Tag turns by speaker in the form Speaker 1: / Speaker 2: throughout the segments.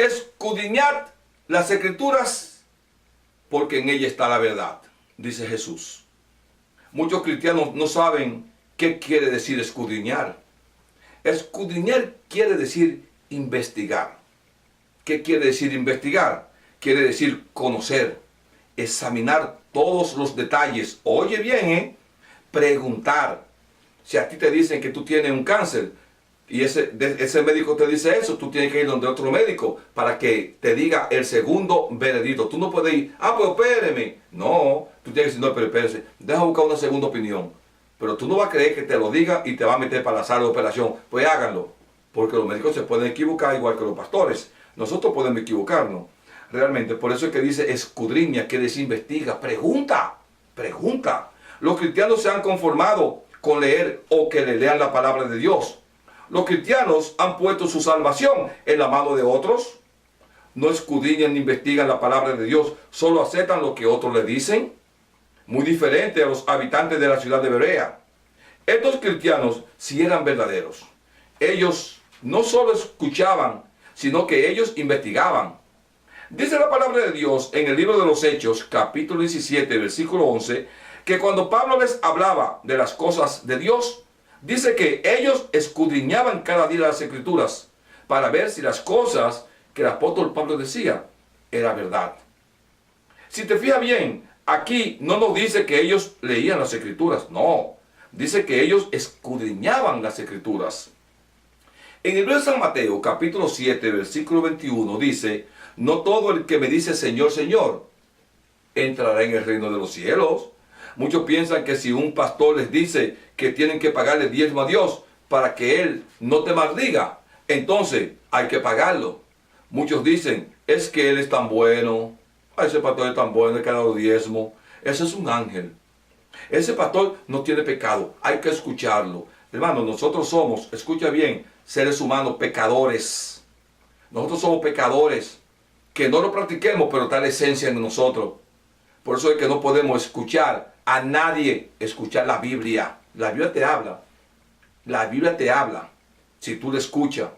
Speaker 1: escudriñad las Escrituras, porque en ella está la verdad, dice Jesús. Muchos cristianos no saben qué quiere decir escudriñar. Escudriñar quiere decir investigar. ¿Qué quiere decir investigar? Quiere decir conocer, examinar todos los detalles. Oye bien, preguntar. Si a ti te dicen que tú tienes un cáncer y ese médico te dice eso, tú tienes que ir donde otro médico para que te diga el segundo veredicto. Tú no puedes ir, pues opéreme. No, tú tienes que decir, no, pero espérese, deja buscar una segunda opinión. Pero tú no vas a creer que te lo diga y te va a meter para la sala de operación. Pues háganlo, porque los médicos se pueden equivocar igual que los pastores. Nosotros podemos equivocarnos. Realmente, por eso es que dice escudriña, quiere decir investiga, pregunta. Los cristianos se han conformado con leer o que le lean la palabra de Dios. Los cristianos han puesto su salvación en la mano de otros. No escudriñan ni investigan la palabra de Dios, solo aceptan lo que otros le dicen. Muy diferente a los habitantes de la ciudad de Berea. Estos cristianos sí eran verdaderos. Ellos no solo escuchaban, sino que ellos investigaban. Dice la palabra de Dios en el libro de los Hechos, capítulo 17, versículo 11, que cuando Pablo les hablaba de las cosas de Dios, dice que ellos escudriñaban cada día las Escrituras para ver si las cosas que el apóstol Pablo decía era verdad. Si te fijas bien, aquí no nos dice que ellos leían las Escrituras, no. Dice que ellos escudriñaban las Escrituras. En el libro de San Mateo, capítulo 7, versículo 21, dice, no todo el que me dice Señor, Señor, entrará en el reino de los cielos. Muchos piensan que si un pastor les dice que tienen que pagarle diezmo a Dios para que Él no te maldiga, entonces hay que pagarlo. Muchos dicen, es que Él es tan bueno, ese pastor es tan bueno, que ha dado diezmo. Ese es un ángel. Ese pastor no tiene pecado, hay que escucharlo. Hermano, nosotros somos, escucha bien, seres humanos pecadores. Nosotros somos pecadores, que no lo practiquemos, pero está la esencia en nosotros. Por eso es que no podemos escuchar a nadie, escuchar la Biblia. La Biblia te habla. La Biblia te habla, si tú la escuchas.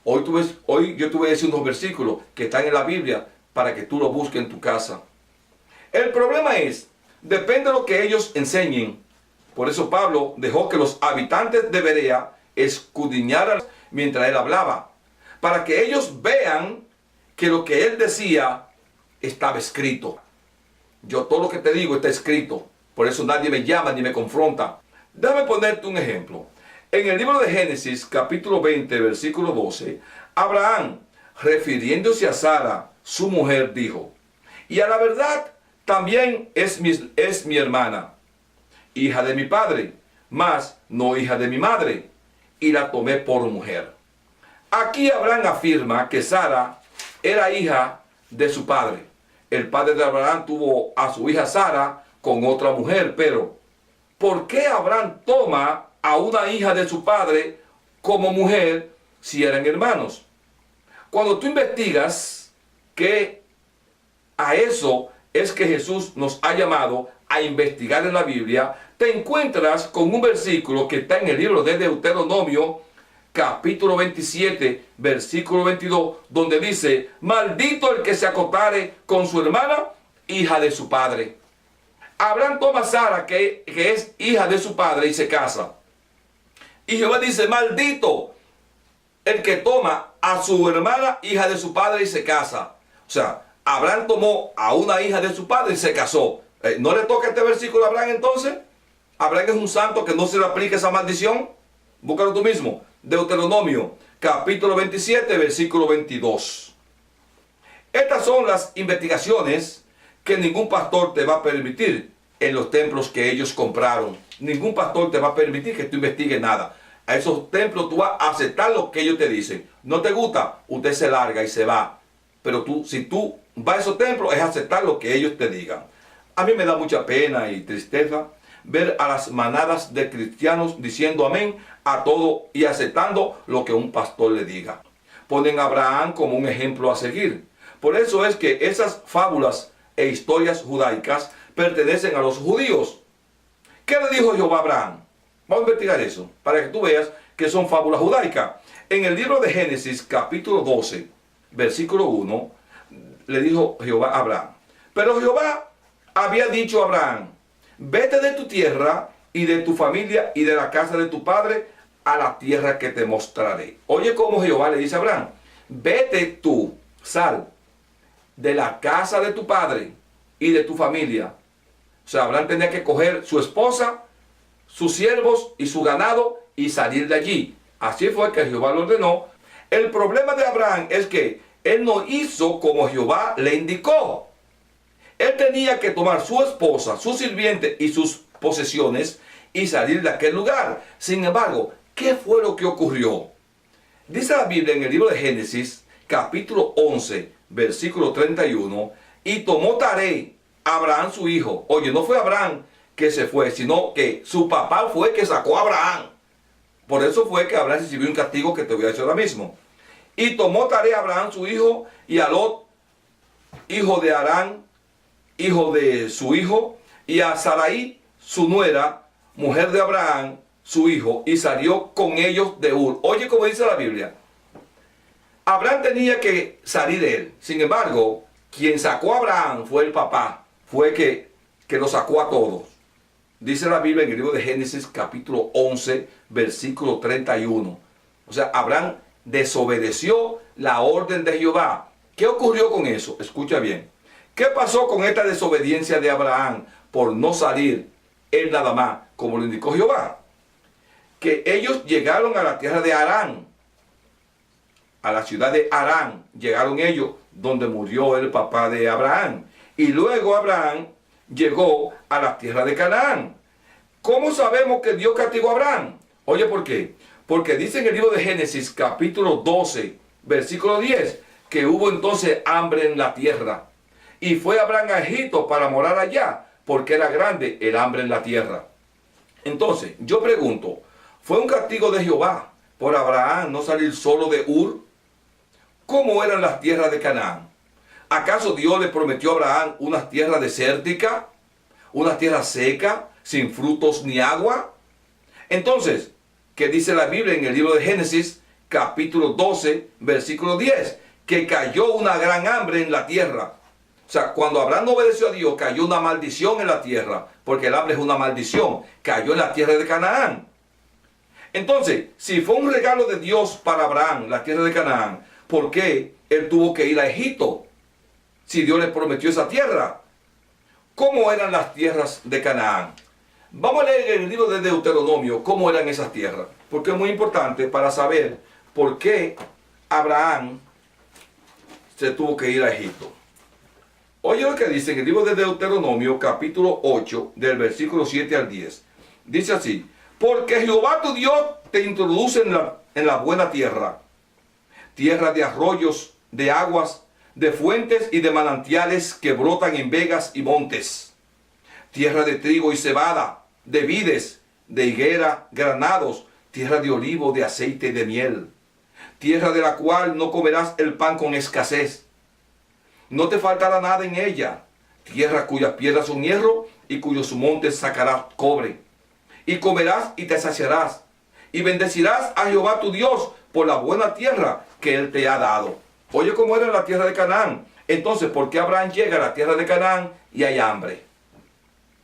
Speaker 1: Hoy yo te voy a decir unos versículos que están en la Biblia para que tú lo busques en tu casa. El problema es, depende de lo que ellos enseñen. Por eso Pablo dejó que los habitantes de Berea escudriñaran mientras él hablaba, para que ellos vean que lo que él decía estaba escrito. Yo todo lo que te digo está escrito. Por eso nadie me llama ni me confronta. Déjame ponerte un ejemplo. En el libro de Génesis, capítulo 20, versículo 12, Abraham, refiriéndose a Sara, su mujer, dijo, y a la verdad también es mi hermana, hija de mi padre, mas no hija de mi madre, y la tomé por mujer. Aquí Abraham afirma que Sara era hija de su padre. El padre de Abraham tuvo a su hija Sara con otra mujer, pero ¿por qué Abraham toma a una hija de su padre como mujer si eran hermanos? Cuando tú investigas que a eso es que Jesús nos ha llamado a investigar en la Biblia, te encuentras con un versículo que está en el libro de Deuteronomio, capítulo 27, versículo 22, donde dice, maldito el que se acostare con su hermana, hija de su padre. Abraham toma a Sara, que es hija de su padre, y se casa. Y Jehová dice, maldito el que toma a su hermana, hija de su padre, y se casa. O sea, Abraham tomó a una hija de su padre y se casó. ¿No le toca este versículo a Abraham entonces? Abraham es un santo que no se le aplica esa maldición. Búscalo tú mismo. Deuteronomio, capítulo 27, versículo 22. Estas son las investigaciones que ningún pastor te va a permitir en los templos que ellos compraron. Ningún pastor te va a permitir que tú investigues nada. A esos templos tú vas a aceptar lo que ellos te dicen. No te gusta, usted se larga y se va. Pero si tú vas a esos templos, es aceptar lo que ellos te digan. A mí me da mucha pena y tristeza ver a las manadas de cristianos diciendo amén a todo y aceptando lo que un pastor le diga. Ponen a Abraham como un ejemplo a seguir. Por eso es que esas fábulas e historias judaicas pertenecen a los judíos. ¿Qué le dijo Jehová a Abraham? Vamos a investigar eso, para que tú veas que son fábulas judaicas. En el libro de Génesis, capítulo 12, versículo 1, le dijo Jehová a Abraham. Pero Jehová había dicho a Abraham, vete de tu tierra y de tu familia y de la casa de tu padre a la tierra que te mostraré. Oye cómo Jehová le dice a Abraham, vete tú, sal de la casa de tu padre y de tu familia. O sea, Abraham tenía que coger su esposa, sus siervos y su ganado y salir de allí. Así fue que Jehová lo ordenó. El problema de Abraham es que él no hizo como Jehová le indicó. Él tenía que tomar su esposa, su sirviente y sus posesiones y salir de aquel lugar. Sin embargo, ¿qué fue lo que ocurrió? Dice la Biblia en el libro de Génesis, capítulo 11, versículo 31, y tomó Taré a Abraham su hijo. Oye, no fue Abraham que se fue, sino que su papá fue que sacó a Abraham. Por eso fue que Abraham recibió un castigo que te voy a decir ahora mismo. Y tomó Taré a Abraham su hijo, y a Lot, hijo de Harán, hijo de su hijo, y a Sarai, su nuera, mujer de Abraham, su hijo, y salió con ellos de Ur. Oye como dice la Biblia. Abraham tenía que salir de él. Sin embargo, quien sacó a Abraham fue el papá. Fue que lo sacó a todos. Dice la Biblia en el libro de Génesis capítulo 11, versículo 31. O sea, Abraham desobedeció la orden de Jehová. ¿Qué ocurrió con eso? Escucha bien. ¿Qué pasó con esta desobediencia de Abraham por no salir él nada más, como lo indicó Jehová? Que ellos llegaron a la tierra de Harán. A la ciudad de Harán llegaron ellos, donde murió el papá de Abraham. Y luego Abraham llegó a la tierra de Canaán. ¿Cómo sabemos que Dios castigó a Abraham? Oye, ¿por qué? Porque dice en el libro de Génesis, capítulo 12, versículo 10, que hubo entonces hambre en la tierra. Y fue Abraham a Egipto para morar allá, porque era grande el hambre en la tierra. Entonces, yo pregunto, ¿fue un castigo de Jehová por Abraham no salir solo de Ur? ¿Cómo eran las tierras de Canaán? ¿Acaso Dios le prometió a Abraham unas tierras desérticas? ¿Unas tierras secas, sin frutos ni agua? Entonces, ¿qué dice la Biblia en el libro de Génesis, capítulo 12, versículo 10? Que cayó una gran hambre en la tierra. O sea, cuando Abraham no obedeció a Dios, cayó una maldición en la tierra, porque el hambre es una maldición. Cayó en la tierra de Canaán. Entonces, si fue un regalo de Dios para Abraham, la tierra de Canaán, ¿por qué él tuvo que ir a Egipto? Si Dios le prometió esa tierra. ¿Cómo eran las tierras de Canaán? Vamos a leer el libro de Deuteronomio, cómo eran esas tierras. Porque es muy importante para saber por qué Abraham se tuvo que ir a Egipto. Oye lo que dice en el libro de Deuteronomio, capítulo 8, del versículo 7 al 10. Dice así: porque Jehová tu Dios te introduce en la buena tierra, tierra de arroyos, de aguas, de fuentes y de manantiales que brotan en vegas y montes, tierra de trigo y cebada, de vides, de higuera, granados, tierra de olivo, de aceite y de miel, tierra de la cual no comerás el pan con escasez, no te faltará nada en ella, tierra cuyas piedras son hierro y cuyos montes sacarás cobre, y comerás y te saciarás, y bendecirás a Jehová tu Dios por la buena tierra que él te ha dado. Oye cómo era la tierra de Canaán. Entonces, ¿por qué Abraham llega a la tierra de Canaán y hay hambre?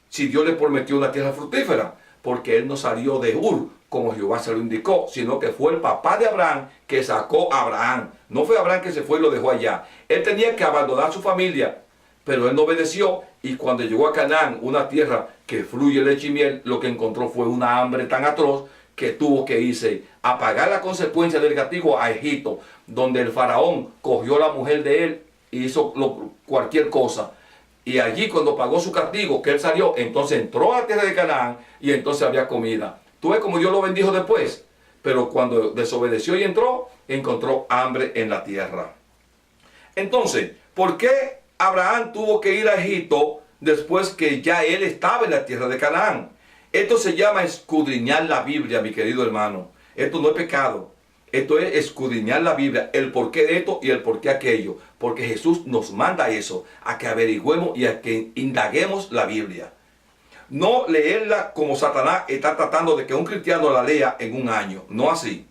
Speaker 1: Si Dios le prometió una tierra fructífera, porque él no salió de Ur, como Jehová se lo indicó, sino que fue el papá de Abraham que sacó a Abraham. No fue Abraham que se fue y lo dejó allá. Él tenía que abandonar su familia, pero él no obedeció, y cuando llegó a Canaán, una tierra que fluye leche y miel, lo que encontró fue una hambre tan atroz que tuvo que irse a pagar la consecuencia del castigo a Egipto, donde el faraón cogió a la mujer de él y hizo cualquier cosa. Y allí, cuando pagó su castigo, que él salió, entonces entró a la tierra de Canaán y entonces había comida. Tú ves como Dios lo bendijo después, pero cuando desobedeció y entró, encontró hambre en la tierra. Entonces, ¿por qué Abraham tuvo que ir a Egipto después que ya él estaba en la tierra de Canaán? Esto se llama escudriñar la Biblia, mi querido hermano. Esto no es pecado. Esto es escudriñar la Biblia, el porqué de esto y el porqué de aquello. Porque Jesús nos manda eso, a que averigüemos y a que indaguemos la Biblia. No leerla como Satanás está tratando de que un cristiano la lea en un año. No así.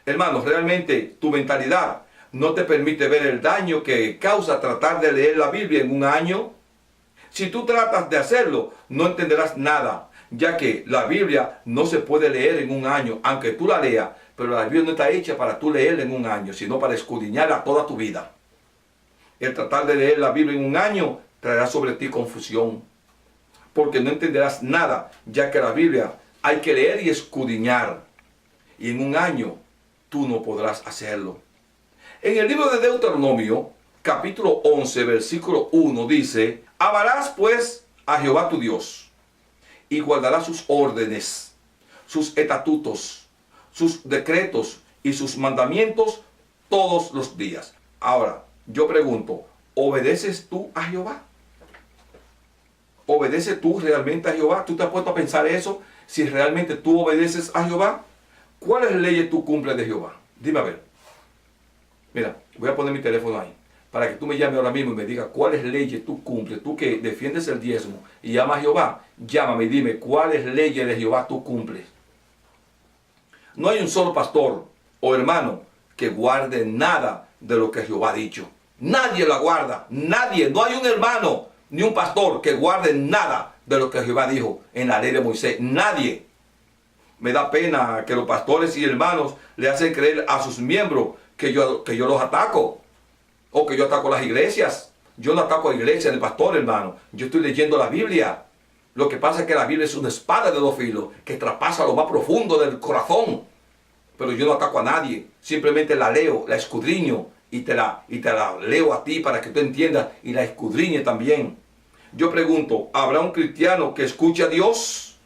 Speaker 1: Hermanos, realmente tu mentalidad no te permite ver el daño que causa tratar de leer la Biblia en un año. Si tú tratas de hacerlo, no entenderás nada, ya que la Biblia no se puede leer en un año, aunque tú la leas, pero la Biblia no está hecha para tú leerla en un año, sino para escudriñarla toda tu vida. El tratar de leer la Biblia en un año traerá sobre ti confusión, porque no entenderás nada, ya que la Biblia hay que leer y escudriñar, y en un año tú no podrás hacerlo. En el libro de Deuteronomio, capítulo 11, versículo 1 dice: amarás pues a Jehová tu Dios, y guardarás sus órdenes, sus estatutos, sus decretos y sus mandamientos todos los días. Ahora, yo pregunto, ¿obedeces tú a Jehová? ¿Obedeces tú realmente a Jehová? ¿Tú te has puesto a pensar eso? Si realmente tú obedeces a Jehová, ¿cuáles leyes tú cumples de Jehová? Dime a ver. Mira, voy a poner mi teléfono ahí, para que tú me llames ahora mismo y me digas cuáles leyes tú cumples. Tú que defiendes el diezmo y llamas a Jehová, llámame y dime cuáles leyes de Jehová tú cumples. No hay un solo pastor o hermano que guarde nada de lo que Jehová ha dicho. Nadie la guarda, nadie. No hay un hermano ni un pastor que guarde nada de lo que Jehová dijo en la ley de Moisés. Nadie. Me da pena que los pastores y hermanos le hacen creer a sus miembros que yo los ataco, o que yo ataco a las iglesias. Yo no ataco a la iglesia del pastor, hermano. Yo estoy leyendo la Biblia. Lo que pasa es que la Biblia es una espada de dos filos que traspasa lo más profundo del corazón. Pero yo no ataco a nadie. Simplemente la leo, la escudriño y te la leo a ti para que tú entiendas y la escudriñe también. Yo pregunto, ¿habrá un cristiano que escuche a Dios?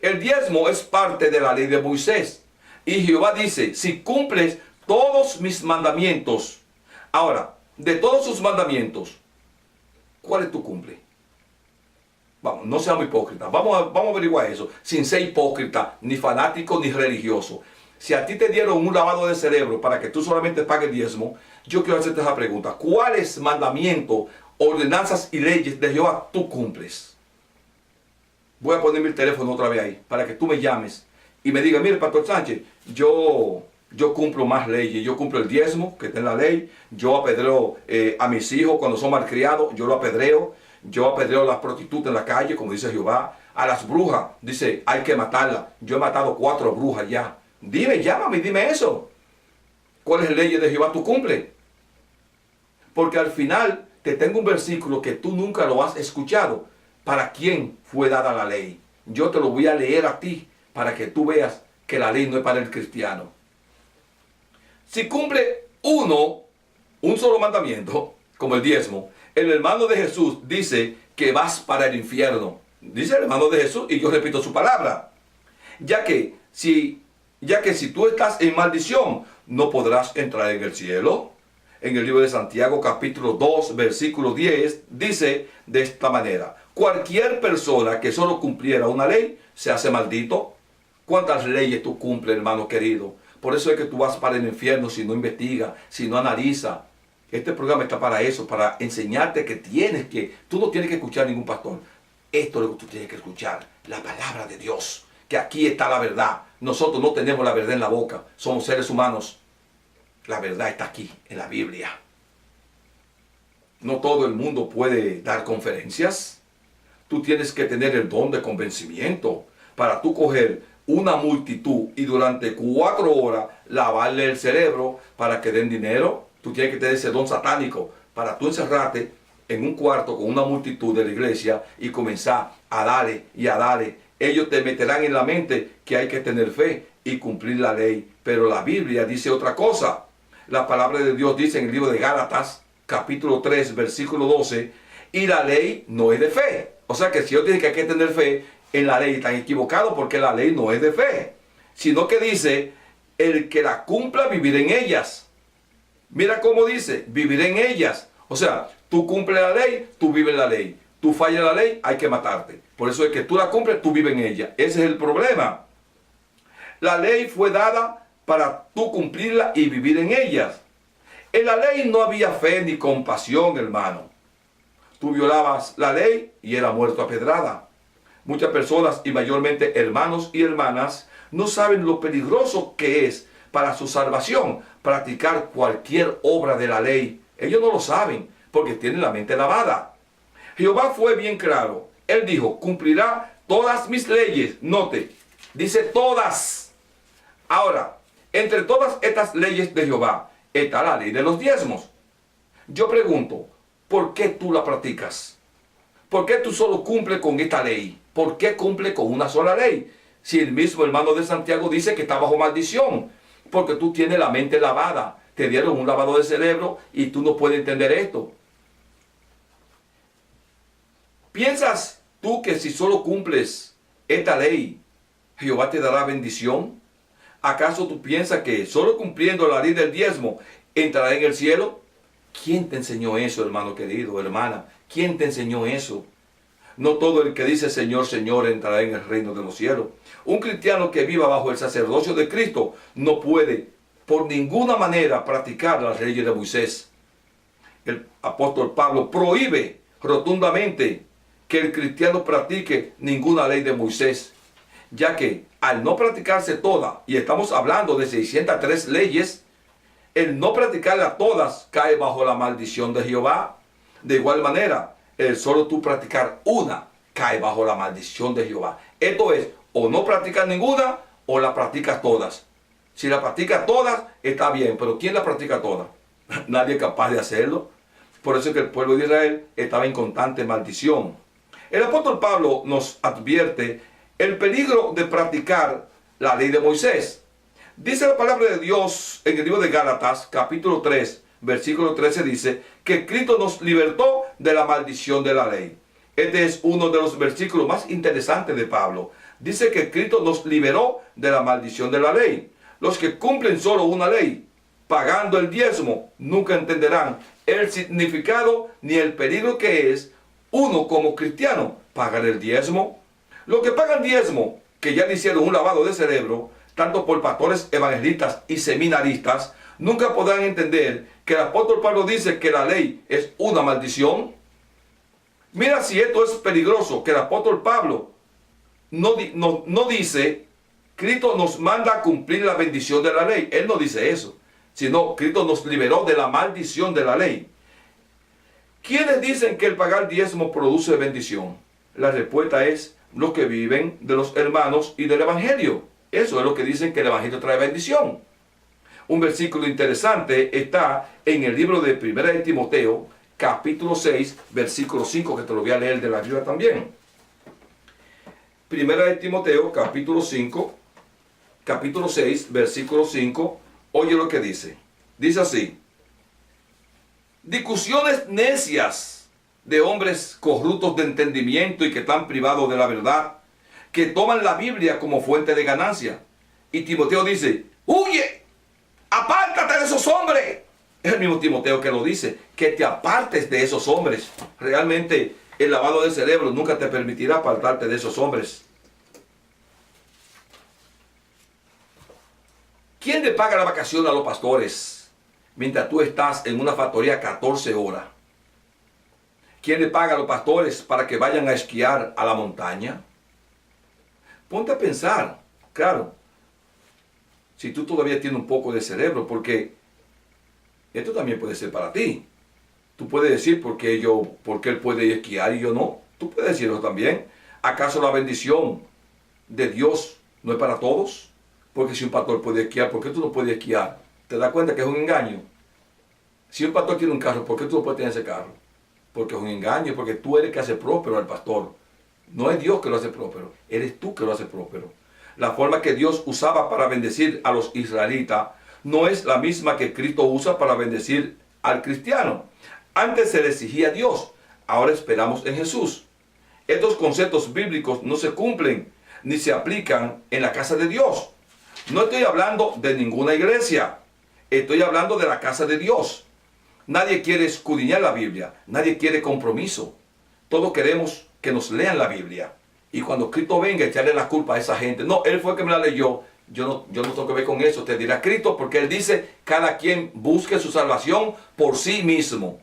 Speaker 1: El diezmo es parte de la ley de Moisés. Y Jehová dice, si cumples todos mis mandamientos. Ahora, de todos sus mandamientos, ¿cuáles tú cumples? Vamos, no seamos hipócritas. Vamos a averiguar eso. Sin ser hipócrita, ni fanático, ni religioso. Si a ti te dieron un lavado de cerebro para que tú solamente pagues diezmo, yo quiero hacerte esa pregunta. ¿Cuáles mandamientos, ordenanzas y leyes de Jehová tú cumples? Voy a poner mi teléfono otra vez ahí, para que tú me llames y me digas, mire, Pastor Sánchez, yo cumplo más leyes. Yo cumplo el diezmo que está en la ley. Yo apedreo a mis hijos cuando son malcriados. Yo lo apedreo. Yo apedreo a las prostitutas en la calle, como dice Jehová. A las brujas, dice, hay que matarlas. Yo he matado 4 brujas ya. Dime, llámame y dime eso. ¿Cuáles leyes de Jehová tú cumples? Porque al final te tengo un versículo que tú nunca lo has escuchado. ¿Para quién fue dada la ley? Yo te lo voy a leer a ti para que tú veas que la ley no es para el cristiano. Si cumple un solo mandamiento, como el diezmo, el hermano de Jesús dice que vas para el infierno. Dice el hermano de Jesús, y yo repito su palabra. Ya que si tú estás en maldición, no podrás entrar en el cielo. En el libro de Santiago, capítulo 2, versículo 10, dice de esta manera: cualquier persona que solo cumpliera una ley, se hace maldito. ¿Cuántas leyes tú cumples, hermano querido? Por eso es que tú vas para el infierno si no investigas, si no analizas. Este programa está para eso, para enseñarte que tú no tienes que escuchar ningún pastor. Esto es lo que tú tienes que escuchar, la palabra de Dios, que aquí está la verdad. Nosotros no tenemos la verdad en la boca, somos seres humanos. La verdad está aquí, en la Biblia. No todo el mundo puede dar conferencias. Tú tienes que tener el don de convencimiento para tú coger una multitud y durante 4 horas lavarle el cerebro para que den dinero. Tú tienes que tener ese don satánico para tú encerrarte en un cuarto con una multitud de la iglesia y comenzar a darle y a darle. Ellos te meterán en la mente que hay que tener fe y cumplir la ley. Pero la Biblia dice otra cosa. La palabra de Dios dice en el libro de Gálatas, capítulo 3, versículo 12, y la ley no es de fe. O sea que si yo digo que hay que tener fe en la ley, están equivocados, porque la ley no es de fe. Sino que dice, el que la cumpla vivirá en ellas. Mira cómo dice, viviré en ellas. O sea, tú cumples la ley, tú vives la ley. Tú fallas la ley, hay que matarte. Por eso es que tú la cumples, tú vives en ella. Ese es el problema. La ley fue dada para tú cumplirla y vivir en ellas. En la ley no había fe ni compasión, hermano. Tú violabas la ley y era muerto a pedrada. Muchas personas, y mayormente hermanos y hermanas, no saben lo peligroso que es para su salvación practicar cualquier obra de la ley. Ellos no lo saben porque tienen la mente lavada. Jehová fue bien claro. Él dijo, cumplirá todas mis leyes. Note, dice todas. Ahora, entre todas estas leyes de Jehová está la ley de los diezmos. Yo pregunto, ¿por qué tú la practicas? ¿Por qué tú solo cumples con esta ley? ¿Por qué cumple con una sola ley? Si el mismo hermano de Santiago dice que está bajo maldición, porque tú tienes la mente lavada. Te dieron un lavado de cerebro y tú no puedes entender esto. ¿Piensas tú que si solo cumples esta ley, Jehová te dará bendición? ¿Acaso tú piensas que solo cumpliendo la ley del diezmo entrará en el cielo? ¿Quién te enseñó eso, hermano querido, hermana? ¿Quién te enseñó eso? No todo el que dice Señor, Señor entrará en el reino de los cielos. Un cristiano que viva bajo el sacerdocio de Cristo no puede por ninguna manera practicar las leyes de Moisés. El apóstol Pablo prohíbe rotundamente que el cristiano practique ninguna ley de Moisés, ya que al no practicarse toda, y estamos hablando de 603 leyes, el no practicarlas todas cae bajo la maldición de Jehová. De igual manera, el solo tú practicar una cae bajo la maldición de Jehová. Esto es, o no practicas ninguna o la practicas todas. Si la practicas todas, está bien, pero ¿quién la practica todas? Nadie es capaz de hacerlo. Por eso es que el pueblo de Israel estaba en constante maldición. El apóstol Pablo nos advierte el peligro de practicar la ley de Moisés. Dice la palabra de Dios en el libro de Gálatas, capítulo 3, versículo 13, dice que Cristo nos libertó de la maldición de la ley. Este es uno de los versículos más interesantes de Pablo. Dice que Cristo nos liberó de la maldición de la ley. Los que cumplen solo una ley, pagando el diezmo, nunca entenderán el significado ni el peligro que es uno como cristiano pagar el diezmo. Los que pagan diezmo, que ya le hicieron un lavado de cerebro, tanto por pastores evangelistas y seminaristas, nunca podrán entender que el apóstol Pablo dice que la ley es una maldición. Mira si esto es peligroso, que el apóstol Pablo no dice, Cristo nos manda a cumplir la bendición de la ley. Él no dice eso, sino Cristo nos liberó de la maldición de la ley. ¿Quiénes dicen que el pagar diezmo produce bendición? La respuesta es los que viven de los hermanos y del evangelio. Eso es lo que dicen que el evangelio trae bendición. Un versículo interesante está en el libro de 1 de Timoteo, capítulo 6, versículo 5, que te lo voy a leer de la Biblia también. 1 de Timoteo, capítulo 6, versículo 5, oye lo que dice. Dice así: discusiones necias de hombres corruptos de entendimiento y que están privados de la verdad, que toman la Biblia como fuente de ganancia. Y Timoteo dice, huye, apártate de esos hombres. Es el mismo Timoteo que lo dice, que te apartes de esos hombres. Realmente el lavado de cerebro nunca te permitirá apartarte de esos hombres. ¿Quién le paga la vacación a los pastores mientras tú estás en una factoría 14 horas? ¿Quién le paga a los pastores para que vayan a esquiar a la montaña? Ponte a pensar, claro, si tú todavía tienes un poco de cerebro, porque esto también puede ser para ti. Tú puedes decir, ¿por qué él puede ir a esquiar y yo no? Tú puedes decirlo también. ¿Acaso la bendición de Dios no es para todos? Porque si un pastor puede esquiar, ¿por qué tú no puedes esquiar? ¿Te das cuenta que es un engaño? Si un pastor tiene un carro, ¿por qué tú no puedes tener ese carro? Porque es un engaño, porque tú eres el que hace próspero al pastor. No es Dios que lo hace próspero, eres tú que lo hace próspero. La forma que Dios usaba para bendecir a los israelitas no es la misma que Cristo usa para bendecir al cristiano. Antes se le exigía a Dios, ahora esperamos en Jesús. Estos conceptos bíblicos no se cumplen ni se aplican en la casa de Dios. No estoy hablando de ninguna iglesia, estoy hablando de la casa de Dios. Nadie quiere escudriñar la Biblia, nadie quiere compromiso. Todos queremos que nos lean la Biblia. Y cuando Cristo venga, echarle la culpa a esa gente. No, Él fue el que me la leyó. Yo no tengo que ver con eso. Te dirá Cristo, porque Él dice, cada quien busque su salvación por sí mismo.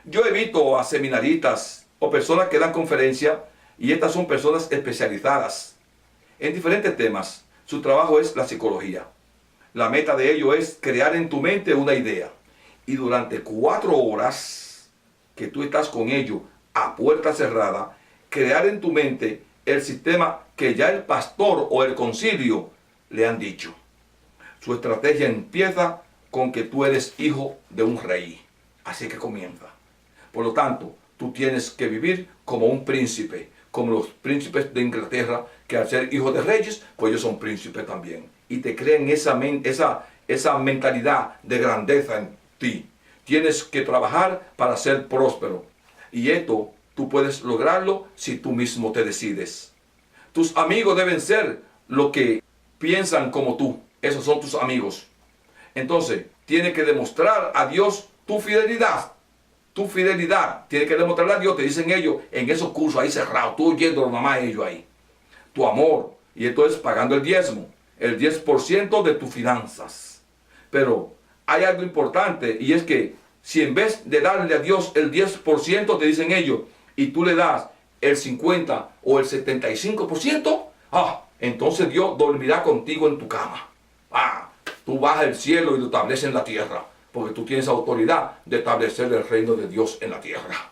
Speaker 1: Yo he visto a seminaristas o personas que dan conferencias, y estas son personas especializadas en diferentes temas. Su trabajo es la psicología. La meta de ello es crear en tu mente una idea. Y durante 4 horas que tú estás con ellos a puerta cerrada, crear en tu mente el sistema que ya el pastor o el concilio le han dicho. Su estrategia empieza con que tú eres hijo de un rey. Así que comienza. Por lo tanto, tú tienes que vivir como un príncipe, como los príncipes de Inglaterra, que al ser hijos de reyes, pues ellos son príncipes también. Y te crean esa mentalidad de grandeza en ti. Tienes que trabajar para ser próspero. Y esto tú puedes lograrlo si tú mismo te decides. Tus amigos deben ser lo que piensan como tú. Esos son tus amigos. Entonces, tienes que demostrar a Dios tu fidelidad. Tu fidelidad. Tienes que demostrarle a Dios, te dicen ellos, en esos cursos ahí cerrados, tú oyendo nomás ellos ahí. Tu amor. Y esto es pagando el diezmo. El 10% de tus finanzas. Pero hay algo importante, y es que si en vez de darle a Dios el 10%, te dicen ellos, y tú le das el 50 o el 75%, entonces Dios dormirá contigo en tu cama. Tú bajas el cielo y lo estableces en la tierra, porque tú tienes autoridad de establecer el reino de Dios en la tierra.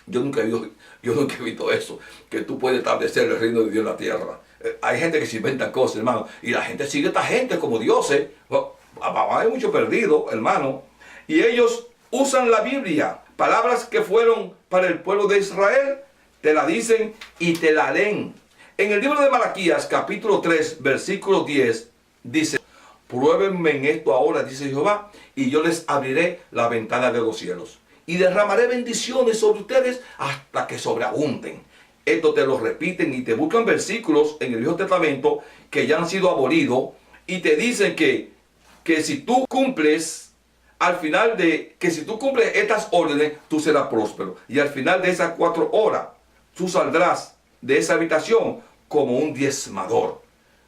Speaker 1: Yo nunca he visto eso, que tú puedes establecer el reino de Dios en la tierra. Hay gente que se inventa cosas, hermano, y la gente sigue a esta gente como dioses. Hay mucho perdido, hermano. Y ellos usan la Biblia, palabras que fueron para el pueblo de Israel, te la dicen y te la leen. En el libro de Malaquías, capítulo 3, versículo 10, dice: pruébenme en esto ahora, dice Jehová, y yo les abriré la ventana de los cielos, y derramaré bendiciones sobre ustedes hasta que sobreabunden. Esto te lo repiten y te buscan versículos en el Viejo Testamento que ya han sido abolidos, y te dicen que si tú cumples, si tú cumples estas órdenes, tú serás próspero. Y al final de esas 4 horas, tú saldrás de esa habitación como un diezmador,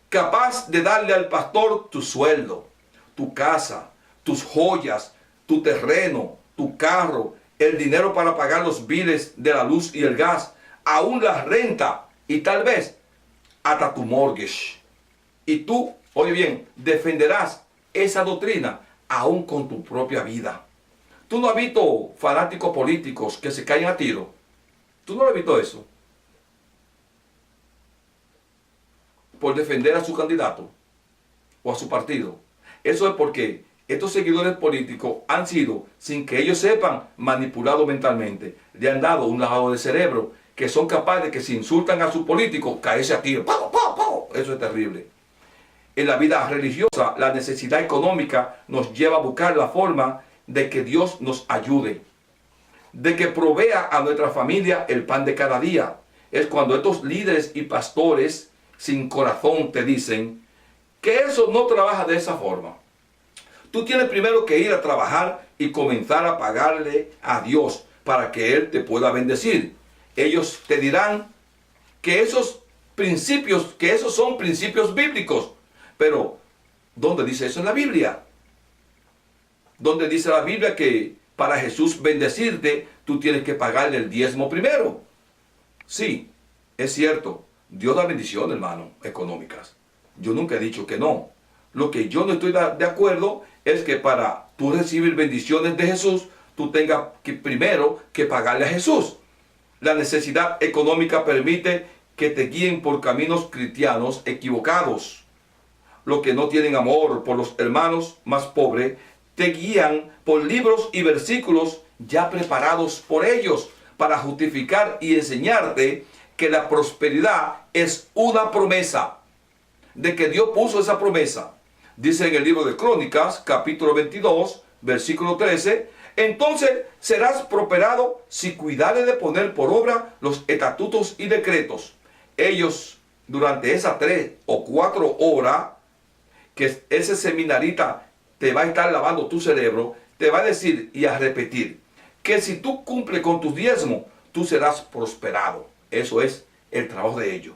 Speaker 1: capaz de darle al pastor tu sueldo, tu casa, tus joyas, tu terreno, tu carro, el dinero para pagar los biles de la luz y el gas, aún la renta y tal vez hasta tu mortgage. Y tú, oye bien, defenderás esa doctrina aún con tu propia vida. Tú no has visto fanáticos políticos que se caen a tiro. Tú no has visto eso. Por defender a su candidato o a su partido. Eso es porque estos seguidores políticos han sido, sin que ellos sepan, manipulados mentalmente. Le han dado un lavado de cerebro, que son capaces de que si insultan a su político, caerse a tiro. ¡Pau, pau, pau! Eso es terrible. En la vida religiosa, la necesidad económica nos lleva a buscar la forma de que Dios nos ayude, de que provea a nuestra familia el pan de cada día. Es cuando estos líderes y pastores sin corazón te dicen que eso no trabaja de esa forma. Tú tienes primero que ir a trabajar y comenzar a pagarle a Dios para que Él te pueda bendecir. Ellos te dirán que esos son principios bíblicos. Pero, ¿dónde dice eso en la Biblia? ¿Dónde dice la Biblia que para Jesús bendecirte, tú tienes que pagarle el diezmo primero? Sí, es cierto. Dios da bendiciones, hermano, económicas. Yo nunca he dicho que no. Lo que yo no estoy de acuerdo es que para tú recibir bendiciones de Jesús, tú tengas que primero que pagarle a Jesús. La necesidad económica permite que te guíen por caminos cristianos equivocados. Los que no tienen amor por los hermanos más pobres, te guían por libros y versículos ya preparados por ellos para justificar y enseñarte que la prosperidad es una promesa, de que Dios puso esa promesa. Dice en el libro de Crónicas, capítulo 22, versículo 13, entonces serás prosperado si cuidares de poner por obra los estatutos y decretos. Ellos, durante esas 3 o 4 horas, que ese seminarista te va a estar lavando tu cerebro, te va a decir y a repetir que si tú cumples con tus diezmos, tú serás prosperado. Eso es el trabajo de ellos.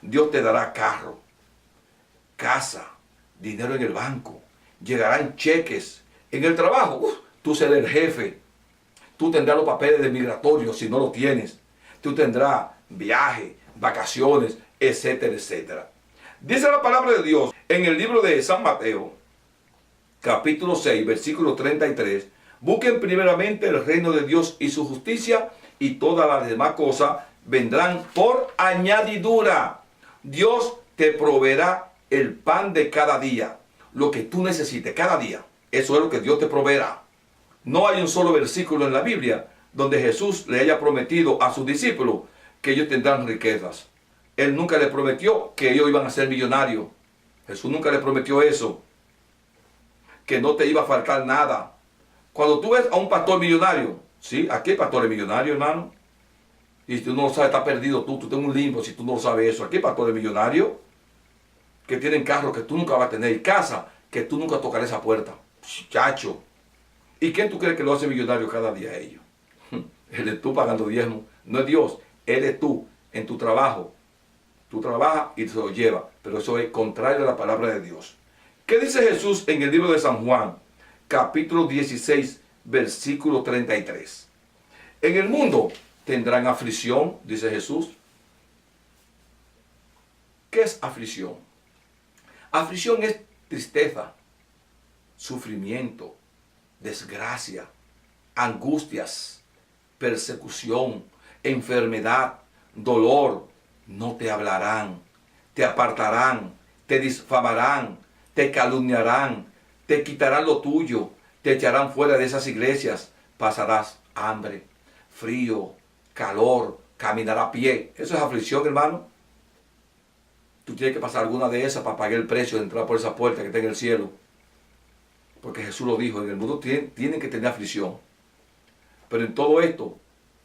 Speaker 1: Dios te dará carro, casa, dinero en el banco, llegarán cheques. En el trabajo, tú serás el jefe. Tú tendrás los papeles de migratorio si no lo tienes. Tú tendrás viaje, vacaciones, etcétera, etcétera. Dice la palabra de Dios en el libro de San Mateo, capítulo 6, versículo 33, busquen primeramente el reino de Dios y su justicia, y todas las demás cosas vendrán por añadidura. Dios te proveerá el pan de cada día, lo que tú necesites cada día. Eso es lo que Dios te proveerá. No hay un solo versículo en la Biblia donde Jesús le haya prometido a sus discípulos que ellos tendrán riquezas. Él nunca le prometió que ellos iban a ser millonarios. Jesús nunca le prometió eso, que no te iba a faltar nada. Cuando tú ves a un pastor millonario, ¿sí? Aquí hay pastores millonarios, hermano. Y si tú no lo sabes, está perdido tú tienes un limbo si tú no lo sabes eso. Aquí hay pastores millonarios que tienen carros que tú nunca vas a tener y casa que tú nunca tocarás esa puerta. Chacho. ¿Y quién tú crees que lo hace millonario cada día a ellos? Él es tú pagando diezmo. No es Dios. Él es tú en tu trabajo. Tú trabajas y se lo lleva. Pero eso es contrario a la palabra de Dios. ¿Qué dice Jesús en el libro de San Juan? Capítulo 16, versículo 33. En el mundo tendrán aflicción, dice Jesús. ¿Qué es aflicción? Aflicción es tristeza, sufrimiento, desgracia, angustias, persecución, enfermedad, dolor. No te hablarán, te apartarán, te difamarán, te calumniarán, te quitarán lo tuyo, te echarán fuera de esas iglesias, pasarás hambre, frío, calor, caminar a pie. Eso es aflicción, hermano. Tú tienes que pasar alguna de esas para pagar el precio de entrar por esa puerta que está en el cielo. Porque Jesús lo dijo, en el mundo tienen que tener aflicción. Pero en todo esto,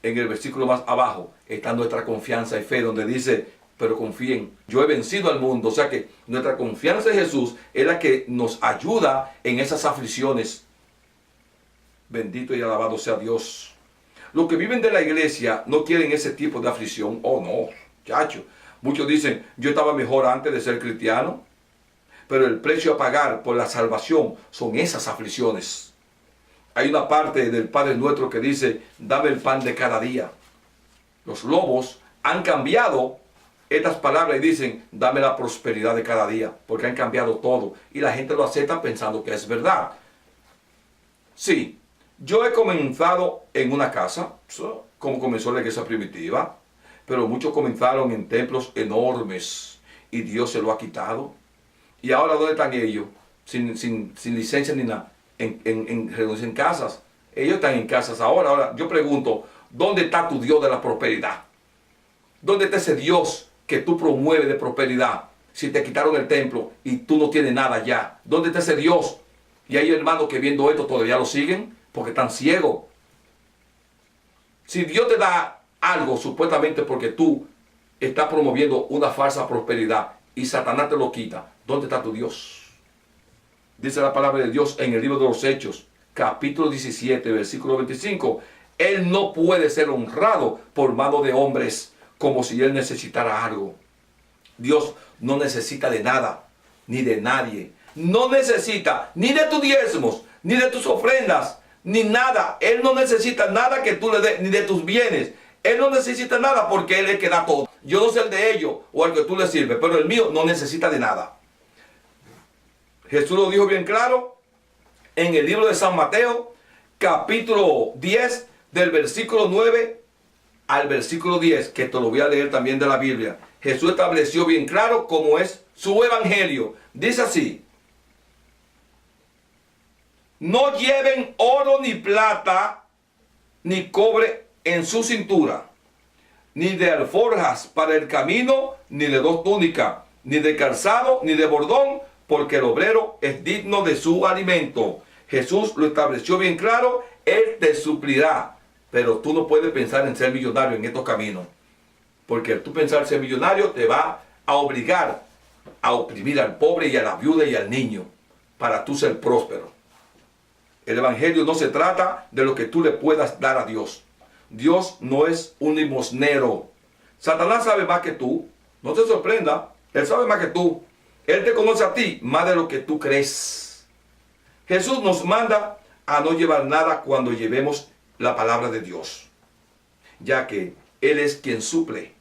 Speaker 1: en el versículo más abajo, está nuestra confianza y fe, donde dice, pero confíen, yo he vencido al mundo. O sea que nuestra confianza en Jesús es la que nos ayuda en esas aflicciones. Bendito y alabado sea Dios. Los que viven de la iglesia no quieren ese tipo de aflicción. Oh no, chacho. Muchos dicen, yo estaba mejor antes de ser cristiano. Pero el precio a pagar por la salvación son esas aflicciones. Hay una parte del Padre Nuestro que dice, dame el pan de cada día. Los lobos han cambiado estas palabras y dicen, dame la prosperidad de cada día, porque han cambiado todo. Y la gente lo acepta pensando que es verdad. Sí, yo he comenzado en una casa, como comenzó la iglesia primitiva, pero muchos comenzaron en templos enormes y Dios se lo ha quitado. Y ahora, ¿dónde están ellos? Sin licencia ni nada. En casas. Ellos están en casas ahora. Ahora, yo pregunto, ¿dónde está tu Dios de la prosperidad? ¿Dónde está ese Dios que tú promueves de prosperidad? Si te quitaron el templo y tú no tienes nada ya. ¿Dónde está ese Dios? Y hay hermanos que viendo esto todavía lo siguen porque están ciegos. Si Dios te da algo, supuestamente porque tú estás promoviendo una falsa prosperidad y Satanás te lo quita, ¿dónde está tu Dios? Dice la palabra de Dios en el libro de los Hechos, capítulo 17, versículo 25. Él no puede ser honrado por mano de hombres como si él necesitara algo. Dios no necesita de nada, ni de nadie. No necesita ni de tus diezmos, ni de tus ofrendas, ni nada. Él no necesita nada que tú le des, ni de tus bienes. Él no necesita nada porque Él es el que da todo. Yo no sé el de ellos o al que tú le sirves, pero el mío no necesita de nada. Jesús lo dijo bien claro en el libro de San Mateo, capítulo 10, del versículo 9 al versículo 10, que te lo voy a leer también de la Biblia. Jesús estableció bien claro cómo es su evangelio. Dice así: no lleven oro ni plata ni cobre en su cintura, ni de alforjas para el camino, ni de dos túnicas, ni de calzado, ni de bordón, porque el obrero es digno de su alimento. Jesús lo estableció bien claro, Él te suplirá. Pero tú no puedes pensar en ser millonario en estos caminos. Porque tú pensar ser millonario te va a obligar a oprimir al pobre y a la viuda y al niño para tú ser próspero. El evangelio no se trata de lo que tú le puedas dar a Dios. Dios no es un limosnero. Satanás sabe más que tú. No te sorprenda. Él sabe más que tú. Él te conoce a ti más de lo que tú crees. Jesús nos manda a no llevar nada cuando llevemos la palabra de Dios, ya que Él es quien suple.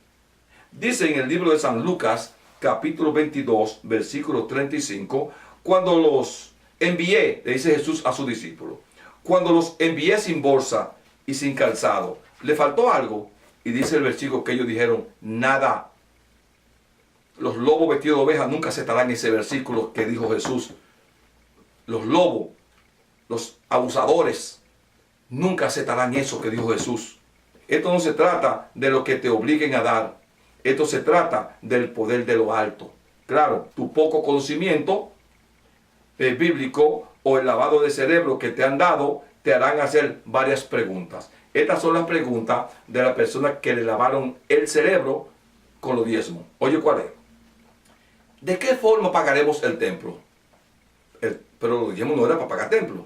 Speaker 1: Dice en el libro de San Lucas, capítulo 22, versículo 35, cuando los envié, le dice Jesús a sus discípulos, cuando los envié sin bolsa y sin calzado, ¿le faltó algo? Y dice el versículo que ellos dijeron, nada. Los lobos vestidos de ovejas nunca aceptarán ese versículo que dijo Jesús. Los lobos, los abusadores, nunca aceptarán eso que dijo Jesús. Esto no se trata de lo que te obliguen a dar. Esto se trata del poder de lo alto. Claro, tu poco conocimiento bíblico o el lavado de cerebro que te han dado te harán hacer varias preguntas. Estas son las preguntas de la persona que le lavaron el cerebro con los diezmos. Oye, ¿cuál es? ¿De qué forma pagaremos el templo? Pero los diezmos no era para pagar templo.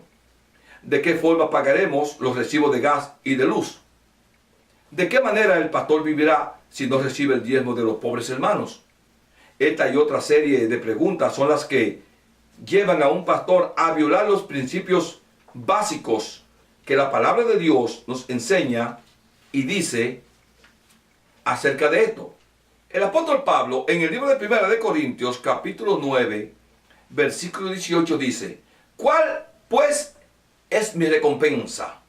Speaker 1: ¿De qué forma pagaremos los recibos de gas y de luz? ¿De qué manera el pastor vivirá si no recibe el diezmo de los pobres hermanos? Esta y otra serie de preguntas son las que llevan a un pastor a violar los principios básicos que la palabra de Dios nos enseña y dice acerca de esto. El apóstol Pablo, en el libro de 1 de Corintios, capítulo 9, versículo 18, dice, ¿cuál pues es mi recompensa?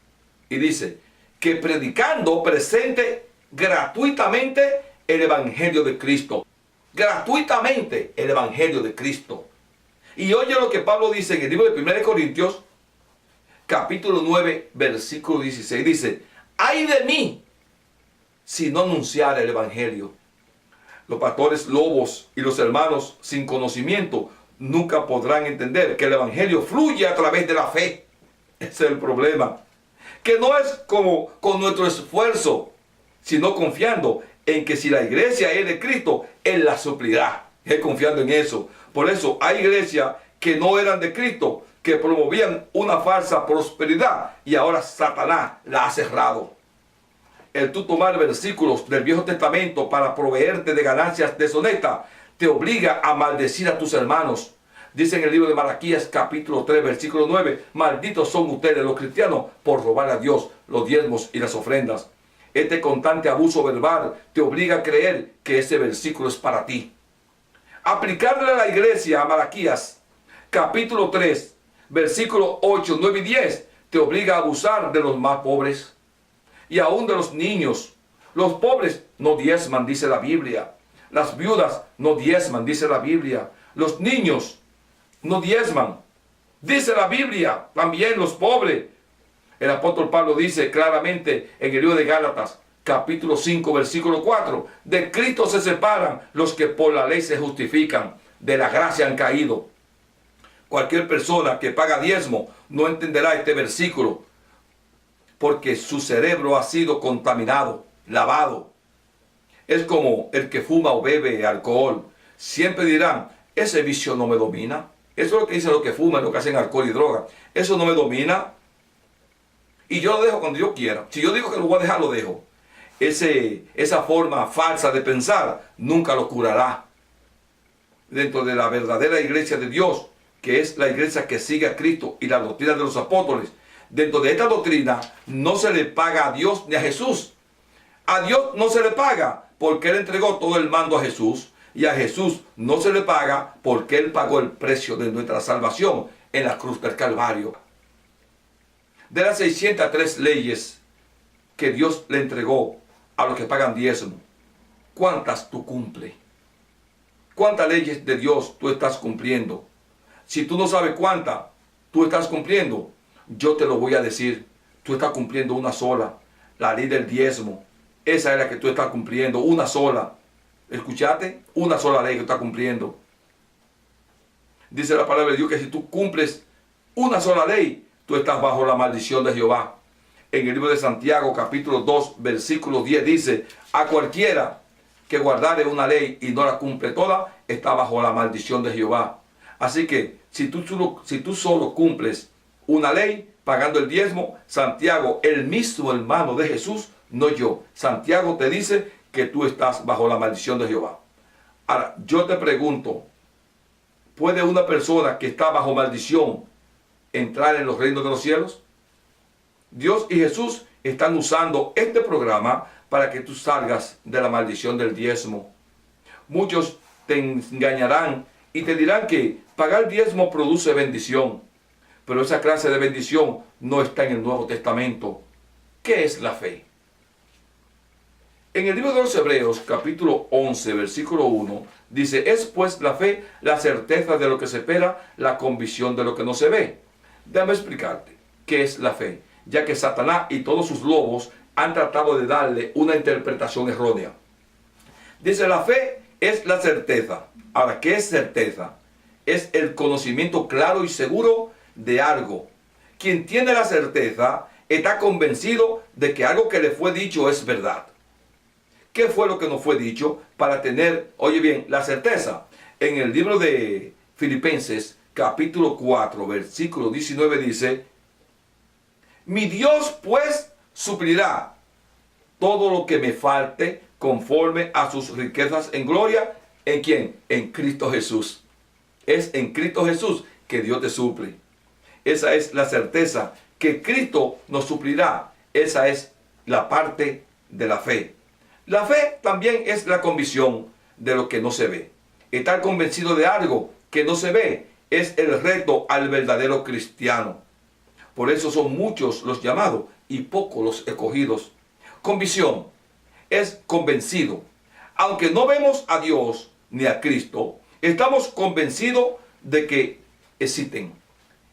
Speaker 1: Y dice, que predicando presente gratuitamente el Evangelio de Cristo. Gratuitamente el Evangelio de Cristo. Y oye lo que Pablo dice en el libro de 1 de Corintios, capítulo 9, versículo 16. Dice, ¡ay de mí si no anunciara el Evangelio! Los pastores lobos y los hermanos sin conocimiento nunca podrán entender que el Evangelio fluye a través de la fe. Ese es el problema. Que no es como con nuestro esfuerzo, sino confiando en que si la iglesia es de Cristo, Él la suplirá. Es confiando en eso. Por eso hay iglesias que no eran de Cristo, que promovían una falsa prosperidad y ahora Satanás la ha cerrado. El tú tomar versículos del Viejo Testamento para proveerte de ganancias deshonestas te obliga a maldecir a tus hermanos. Dice en el libro de Malaquías capítulo 3 versículo 9, malditos son ustedes los cristianos por robar a Dios los diezmos y las ofrendas. Este constante abuso verbal te obliga a creer que ese versículo es para ti. Aplicarle a la iglesia a Malaquías capítulo 3 versículos 8, 9 y 10 te obliga a abusar de los más pobres y aún de los niños. Los pobres no diezman, dice la Biblia. Las viudas no diezman, dice la Biblia. Los niños no diezman, dice la Biblia. También los pobres. El apóstol Pablo dice claramente en el libro de Gálatas, capítulo 5, versículo 4, de Cristo se separan los que por la ley se justifican, de la gracia han caído. Cualquier persona que paga diezmo no entenderá este versículo, porque su cerebro ha sido contaminado, lavado. Es como el que fuma o bebe alcohol. Siempre dirán, ese vicio no me domina. Eso es lo que dicen los que fuman, los que hacen alcohol y droga. Eso no me domina. Y yo lo dejo cuando yo quiera. Si yo digo que lo voy a dejar, lo dejo. Esa forma falsa de pensar nunca lo curará. Dentro de la verdadera iglesia de Dios, que es la iglesia que sigue a Cristo y la doctrina de los apóstoles, dentro de esta doctrina no se le paga a Dios ni a Jesús. A Dios no se le paga porque Él entregó todo el mando a Jesús. Y a Jesús no se le paga porque Él pagó el precio de nuestra salvación en la cruz del Calvario. De las 603 leyes que Dios le entregó a los que pagan diezmo, ¿cuántas tú cumples? ¿Cuántas leyes de Dios tú estás cumpliendo? Si tú no sabes cuántas tú estás cumpliendo, yo te lo voy a decir. Tú estás cumpliendo una sola, la ley del diezmo. Esa es la que tú estás cumpliendo, una sola. ¿Escuchaste? Una sola ley que estás cumpliendo. Dice la palabra de Dios que si tú cumples una sola ley, tú estás bajo la maldición de Jehová. En el libro de Santiago, capítulo 2, versículo 10, dice, a cualquiera que guardare una ley y no la cumple toda, está bajo la maldición de Jehová. Así que, si tú solo cumples una ley, pagando el diezmo, Santiago, el mismo hermano de Jesús, no yo, Santiago te dice que tú estás bajo la maldición de Jehová. Ahora, yo te pregunto, ¿puede una persona que está bajo maldición entrar en los reinos de los cielos? Dios y Jesús están usando este programa para que tú salgas de la maldición del diezmo. Muchos te engañarán y te dirán que pagar diezmo produce bendición. Pero esa clase de bendición no está en el Nuevo Testamento. ¿Qué es la fe? En el libro de los Hebreos, capítulo 11, versículo 1, dice: es pues la fe la certeza de lo que se espera, la convicción de lo que no se ve. Déjame explicarte qué es la fe, ya que Satanás y todos sus lobos han tratado de darle una interpretación errónea. Dice: la fe es la certeza. Ahora, ¿qué es certeza? Es el conocimiento claro y seguro de algo. Quien tiene la certeza está convencido de que algo que le fue dicho es verdad. ¿Qué fue lo que nos fue dicho para tener, oye bien, la certeza? En el libro de Filipenses, capítulo 4, versículo 19 dice: mi Dios pues suplirá todo lo que me falte conforme a sus riquezas en gloria. ¿En quién? En Cristo Jesús. Es en Cristo Jesús que Dios te suple. Esa es la certeza, que Cristo nos suplirá. Esa es la parte de la fe. La fe también es la convicción de lo que no se ve. Estar convencido de algo que no se ve es el reto al verdadero cristiano. Por eso son muchos los llamados y pocos los escogidos. Convicción es convencido. Aunque no vemos a Dios ni a Cristo, estamos convencidos de que existen.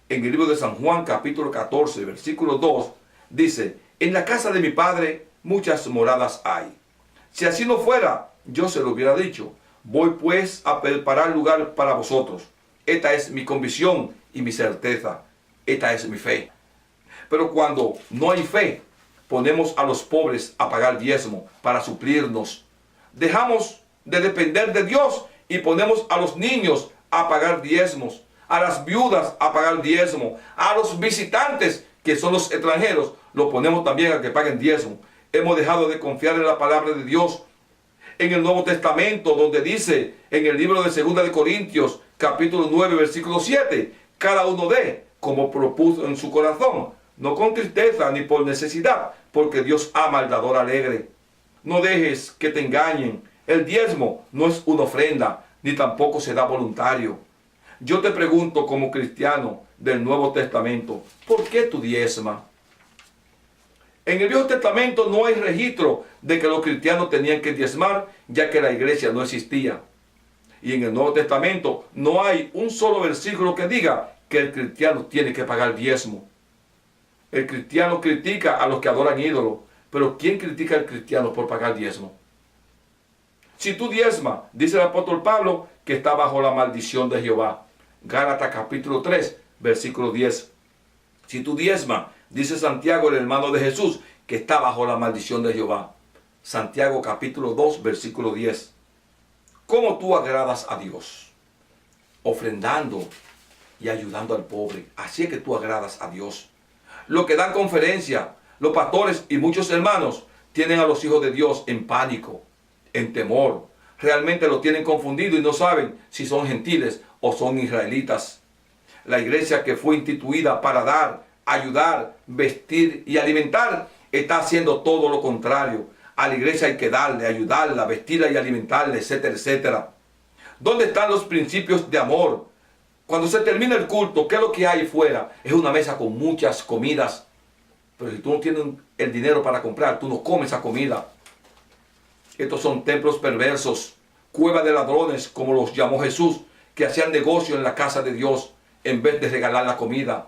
Speaker 1: En el libro de San Juan, capítulo 14, versículo 2, dice: en la casa de mi Padre muchas moradas hay. Si así no fuera, yo se lo hubiera dicho. Voy pues a preparar lugar para vosotros. Esta es mi convicción y mi certeza. Esta es mi fe. Pero cuando no hay fe, ponemos a los pobres a pagar diezmo para suplirnos. Dejamos de depender de Dios y ponemos a los niños a pagar diezmos, a las viudas a pagar diezmo, a los visitantes, que son los extranjeros, los ponemos también a que paguen diezmo. Hemos dejado de confiar en la palabra de Dios. En el Nuevo Testamento, donde dice en el libro de 2 de Corintios, capítulo 9, versículo 7, cada uno dé como propuso en su corazón, no con tristeza ni por necesidad, porque Dios ama al dador alegre. No dejes que te engañen. El diezmo no es una ofrenda, ni tampoco se da voluntario. Yo te pregunto, como cristiano del Nuevo Testamento, ¿por qué tú diezmas? En el Viejo Testamento no hay registro de que los cristianos tenían que diezmar, ya que la iglesia no existía. Y en el Nuevo Testamento no hay un solo versículo que diga que el cristiano tiene que pagar diezmo. El cristiano critica a los que adoran ídolos, pero ¿quién critica al cristiano por pagar diezmo? Si tú diezmas, dice el apóstol Pablo, que está bajo la maldición de Jehová. Gálatas capítulo 3, versículo 10. Si tú diezmas, dice Santiago, el hermano de Jesús, que está bajo la maldición de Jehová. Santiago capítulo 2, versículo 10. ¿Cómo tú agradas a Dios? Ofrendando y ayudando al pobre. Así es que tú agradas a Dios. Lo que dan conferencia, los pastores y muchos hermanos tienen a los hijos de Dios en pánico, en temor. Realmente lo tienen confundido y no saben si son gentiles o son israelitas. La iglesia, que fue instituida para dar, ayudar, vestir y alimentar, está haciendo todo lo contrario. A la iglesia hay que darle, ayudarla, vestirla y alimentarla, etcétera, etcétera. ¿Dónde están los principios de amor? Cuando se termina el culto, ¿qué es lo que hay fuera? Es una mesa con muchas comidas. Pero si tú no tienes el dinero para comprar, tú no comes esa comida. Estos son templos perversos, cuevas de ladrones, como los llamó Jesús, que hacían negocio en la casa de Dios en vez de regalar la comida.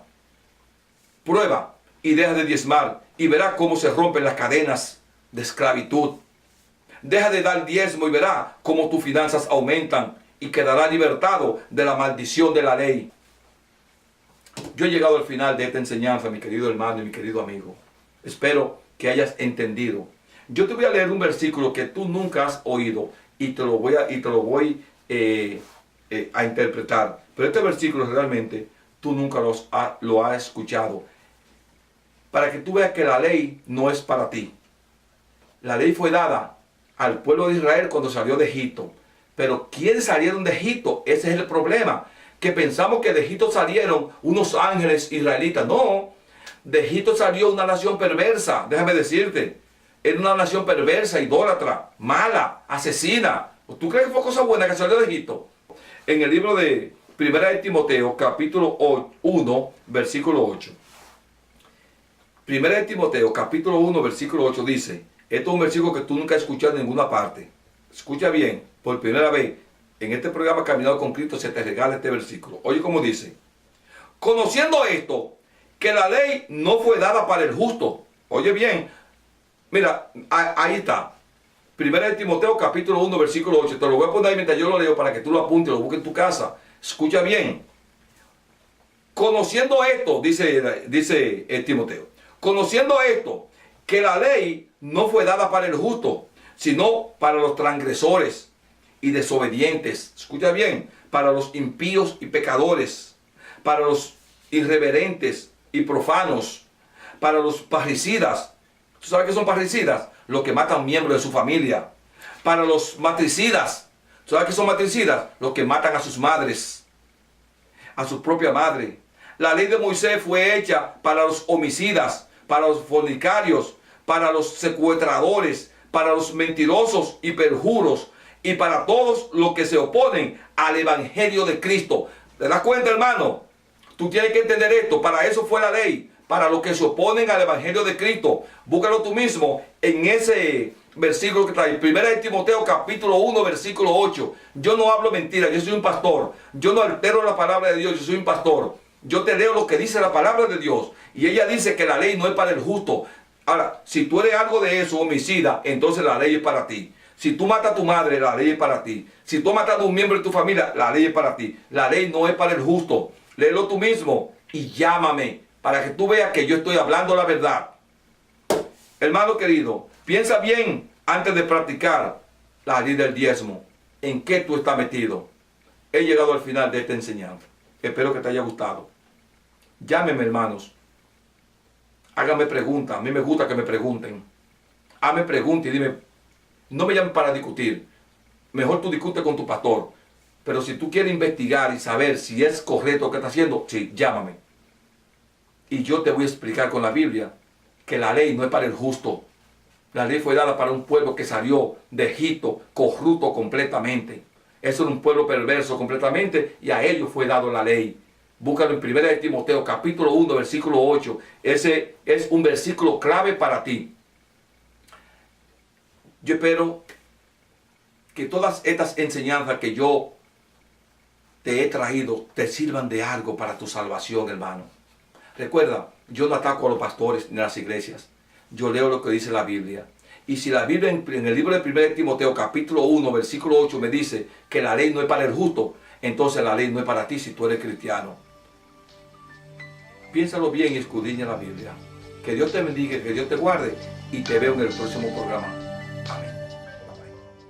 Speaker 1: Prueba y deja de diezmar y verá cómo se rompen las cadenas de esclavitud. Deja de dar diezmo y verá cómo tus finanzas aumentan y quedará libertado de la maldición de la ley. Yo he llegado al final de esta enseñanza, mi querido hermano y mi querido amigo. Espero que hayas entendido. Yo te voy a leer un versículo que tú nunca has oído y te lo voy a interpretar. Pero este versículo realmente tú nunca lo has escuchado. Para que tú veas que la ley no es para ti. La ley fue dada al pueblo de Israel cuando salió de Egipto. Pero ¿quiénes salieron de Egipto? Ese es el problema. Que pensamos que de Egipto salieron unos ángeles israelitas. No, de Egipto salió una nación perversa. Déjame decirte. Era una nación perversa, idólatra, mala, asesina. ¿Tú crees que fue cosa buena que salió de Egipto? En el libro de Primera de Timoteo, capítulo 1, versículo 8. Primera de Timoteo, capítulo 1, versículo 8 dice, esto es un versículo que tú nunca has escuchado en ninguna parte. Escucha bien, por primera vez en este programa Caminado con Cristo se te regala este versículo. Oye cómo dice, conociendo esto, que la ley no fue dada para el justo. Oye bien, mira, ahí está. Primera de Timoteo, capítulo 1, versículo 8. Te lo voy a poner ahí mientras yo lo leo para que tú lo apuntes, lo busques en tu casa. Escucha bien. Conociendo esto, dice Timoteo, conociendo esto, que la ley no fue dada para el justo, sino para los transgresores y desobedientes. Escucha bien, para los impíos y pecadores, para los irreverentes y profanos, para los parricidas. ¿Tú sabes qué son parricidas? Los que matan miembros de su familia. Para los matricidas. ¿Tú sabes qué son matricidas? Los que matan a sus madres, a su propia madre. La ley de Moisés fue hecha para los homicidas, para los fornicarios, para los secuestradores, para los mentirosos y perjuros, y para todos los que se oponen al evangelio de Cristo. ¿Te das cuenta, hermano? Tú tienes que entender esto. Para eso fue la ley, para los que se oponen al evangelio de Cristo. Búscalo tú mismo en ese versículo que trae. Primera de Timoteo, capítulo 1, versículo 8. Yo no hablo mentira, yo soy un pastor. Yo no altero la palabra de Dios, yo soy un pastor. Yo te leo lo que dice la palabra de Dios. Y ella dice que la ley no es para el justo. Ahora, si tú eres algo de eso, homicida, entonces la ley es para ti. Si tú matas a tu madre, la ley es para ti. Si tú matas a un miembro de tu familia, la ley es para ti. La ley no es para el justo. Léelo tú mismo y llámame para que tú veas que yo estoy hablando la verdad. Hermano querido, piensa bien antes de practicar la ley del diezmo. ¿En qué tú estás metido? He llegado al final de esta enseñanza. Espero que te haya gustado. Llámeme, hermanos. Háganme preguntas. A mí me gusta que me pregunten. Hazme preguntas y dime. No me llames para discutir. Mejor tú discutes con tu pastor. Pero si tú quieres investigar y saber si es correcto lo que está haciendo, sí, llámame. Y yo te voy a explicar con la Biblia que la ley no es para el justo. La ley fue dada para un pueblo que salió de Egipto corrupto completamente. Eso era un pueblo perverso completamente y a ellos fue dado la ley. Búscalo en 1 de Timoteo, capítulo 1, versículo 8. Ese es un versículo clave para ti. Yo espero que todas estas enseñanzas que yo te he traído te sirvan de algo para tu salvación, hermano. Recuerda, yo no ataco a los pastores ni a las iglesias. Yo leo lo que dice la Biblia. Y si la Biblia en el libro de 1 de Timoteo, capítulo 1, versículo 8, me dice que la ley no es para el justo, entonces la ley no es para ti si tú eres cristiano. Piénsalo bien y escudriña la Biblia. Que Dios te bendiga, que Dios te guarde y te veo en el próximo programa.